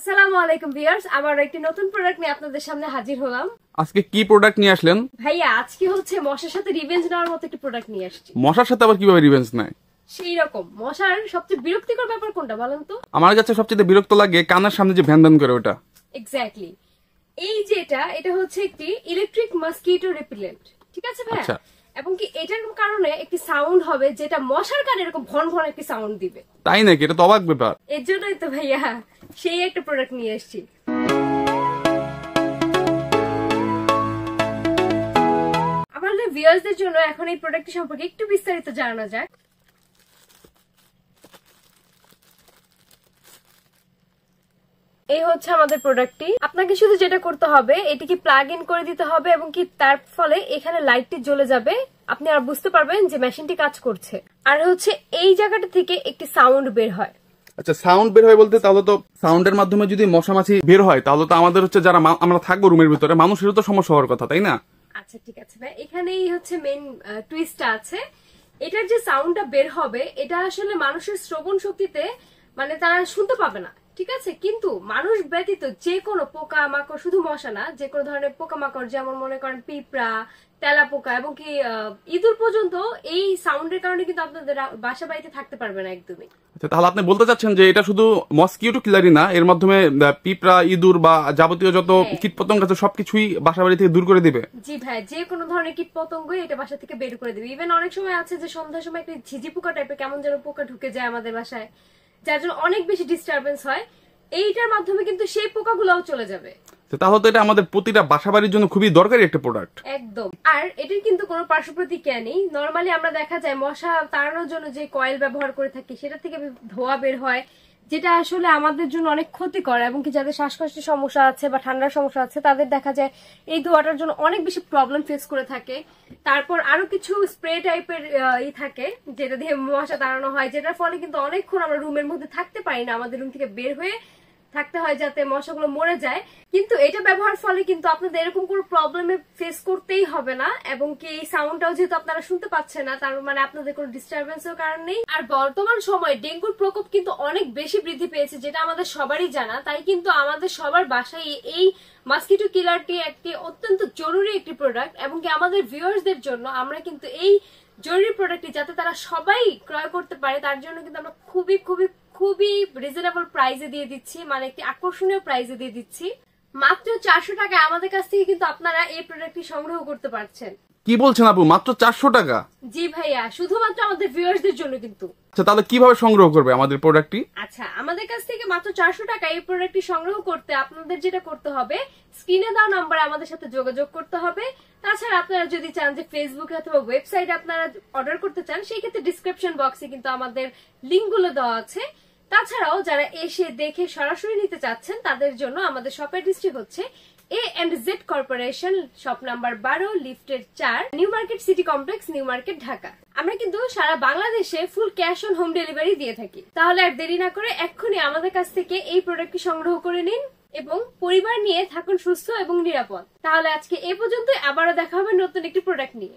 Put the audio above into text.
আসসালামু আলাইকুম ভিউয়ার্স, আবার একটি নতুন প্রোডাক্ট নিয়ে আপনাদের সামনে হাজির হলাম। আজকে কি প্রোডাক্ট নিয়ে আসলেন? ভাইয়া আজকে হচ্ছে মশার সাথে রিভেঞ্জ নেওয়ার মতো একটি প্রোডাক্ট নিয়ে আসছি। মশার সাথে আবার কিভাবে রিভেঞ্জ নেয়? সেই রকম মশার সবচেয়ে বিরক্তিকর ব্যাপার কোনটা বলেন তো? আমার কাছে সবচেয়ে বিরক্ত লাগে কানের সামনে যে ভ্যান ভ্যান করে ওটা। এক্স্যাক্টলি, এই যে এটা হচ্ছে একটি ইলেকট্রিক মসকিটো রিপেলেন্ট, ঠিক আছে ভাইয়া? আচ্ছা, এবং কি এটার কারণে একটি সাউন্ড হবে যেটা মশার কানে এরকম ভন ভন একটি সাউন্ড দিবে। তাই নাকি? এটা তো অবাক ব্যাপার। এর জন্যই তো ভাইয়া সেই একটা প্রোডাক্ট নিয়ে এসেছি। আমাদের ভিউয়ার্সদের জন্য এখন এই প্রোডাক্টটি সম্পর্কে একটু বিস্তারিত জানানো যাক। এই হচ্ছে আমাদের প্রোডাক্টটি। আপনাকে শুধু যেটা করতে হবে এটিকে প্লাগ ইন করে দিতে হবে এবং কি তার ফলে এখানে লাইটটি জ্বলে যাবে, আপনি আর বুঝতে পারবেন যে মেশিনটি কাজ করছে। আর হচ্ছে এই জায়গাটা থেকে একটি সাউন্ড বের হয়। আচ্ছা, সাউন্ড বের হয় বলতে তাহলে তো সাউন্ডের মাধ্যমে যদি মশা মাছি বের হয় তাহলে তো আমাদের হচ্ছে যারা আমরা থাকবো রুমের ভিতরে মানুষেরও তো সমস্যা হওয়ার কথা, তাই না? আচ্ছা ঠিক আছে ভাই, এখানেই হচ্ছে মেইন টুইস্টটা আছে। এটার যে সাউন্ডটা বের হবে এটা আসলে মানুষের শ্রবণ শক্তিতে মানে তারা শুনতে পাবে না, ঠিক আছে? কিন্তু মানুষ ব্যতীত যে কোনো পোকা মাকড়, শুধু মশা না, যে কোনো ধরনের পোকা মাকড় যেমন মনে করেন পিঁপড়া, তেলা পোকা এবং কি ইঁদুর পর্যন্ত এই সাউন্ডের কারণে কিন্তু আপনাদের বাসা বাড়িতে থাকতে পারবে না একদমই। আচ্ছা, তাহলে আপনি বলতে চাচ্ছেন যে এটা শুধু মসকিউটো কিলারই না, এর মাধ্যমে পিঁপড়া, ইঁদুর বা যাবতীয় যত কীটপতঙ্গ আছে সবকিছুই বাসা বাড়ি থেকে দূর করে দিবে? জি ভাই, যে কোনো ধরনের কীট পতঙ্গ এটা বাসা থেকে বের করে দিবে। ইভেন অনেক সময় আছে যে সন্ধ্যার সময় একটা ঝিঝি পোকা টাইপের কেমন যেন পোকা ঢুকে যায় আমাদের বাসায়, যার জন্য অনেক বেশি ডিস্টারবেন্স হয়। এইটার মাধ্যমে কিন্তু সেই পোকাগুলোও চলে যাবে। তাহলে তো এটা আমাদের প্রতিটা বাসা বাড়ির জন্য খুবই দরকারি একটা প্রোডাক্ট। একদম। আর এটার কিন্তু কোনো পার্শ্ব প্রতিক্রিয়া নেই। নরমালি আমরা দেখা যায় মশা তাড়ানোর জন্য যে কয়েল ব্যবহার করে থাকি সেটা থেকে ধোঁয়া বের হয়, যেটা আসলে আমাদের জন্য অনেক ক্ষতিকর এবং কি যাদের শ্বাসকষ্টের সমস্যা আছে বা ঠান্ডার সমস্যা আছে তাদের দেখা যায় এই ধোঁয়াটার জন্য অনেক বেশি প্রবলেম ফেস করে থাকে। তারপর আরো কিছু স্প্রে টাইপের থাকে যেটা দিয়ে মশা তাড়ানো হয়, যেটার ফলে কিন্তু অনেকক্ষণ আমরা রুমের মধ্যে থাকতে পারি না, আমাদের রুম থেকে বের হয়ে থাকতে হয় যাতে মশাগুলো মরে যায়। কিন্তু এটা ব্যবহার ফলে কিন্তু আপনাদের এরকম কোনো প্রবলেমে ফেস করতেই হবে না এবং কি এই সাউন্ডটাও যেহেতু আপনারা শুনতে পাচ্ছেন না তার মানে আপনাদের কোনো ডিস্টারবেন্সের কারণ নেই। আর বর্তমান সময়ে ডেঙ্গুর প্রকোপ কিন্তু অনেক বেশি বৃদ্ধি পেয়েছে, যেটা আমাদের সবারই জানা। তাই কিন্তু আমাদের সবার বাসায় এই মসকিটো কিলারটি একটি অত্যন্ত জরুরি একটি প্রোডাক্ট এবং কি আমাদের ভিউয়ার্সদের জন্য আমরা কিন্তু এই জরুরি প্রোডাক্টটি যাতে তারা সবাই ক্রয় করতে পারে তার জন্য কিন্তু আমরা খুবই খুবই খুবই রিজনেবল প্রাইসে দিয়ে দিচ্ছি, মানে একটি আকর্ষণীয় প্রাইসে দিয়ে দিচ্ছি। মাত্র 400 টাকায় আমাদের কাছ থেকে কিন্তু আপনারা এই প্রোডাক্টটি সংগ্রহ করতে পারছেন। কি বলছেন আপু, মাত্র 400 টাকা? জি ভাইয়া, শুধুমাত্র আমাদের ভিউয়ার্সদের জন্য কিন্তু। আচ্ছা, তাহলে কিভাবে সংগ্রহ করবে আমাদের প্রোডাক্টটি? আচ্ছা, আমাদের কাছ থেকে মাত্র 400 টাকা এই প্রোডাক্টটি সংগ্রহ করতে আপনাদের যেটা করতে হবে স্ক্রিনে দেওয়া নম্বরে আমাদের সাথে যোগাযোগ করতে হবে। তাছাড়া আপনারা যদি চান যে ফেসবুকে অথবা ওয়েবসাইটে আপনারা অর্ডার করতে চান সেই ক্ষেত্রে ডিসক্রিপশন বক্সে কিন্তু আমাদের লিঙ্কগুলো দেওয়া আছে। তাছাড়াও যারা এসে দেখে সরাসরি নিতে চাচ্ছেন তাদের জন্য আমাদের শপের ডিস্ট্রিক্ট হচ্ছে A&Z কর্পোরেশন, শপ নাম্বার 12, লিফটের 4, new market city complex, new market, Dhaka. আমরা কিন্তু সারা বাংলাদেশে full cash on home delivery দিয়ে থাকি। তাহলে আর দেরি না করে এক্ষুনি আমাদের কাছ থেকে এই প্রোডাক্টটি সংগ্রহ করে নিন এবং পরিবার নিয়ে থাকুন সুস্থ এবং নিরাপদ। তাহলে আজকে এ পর্যন্ত, আবারও দেখা হবে নতুন একটি প্রোডাক্ট নিয়ে।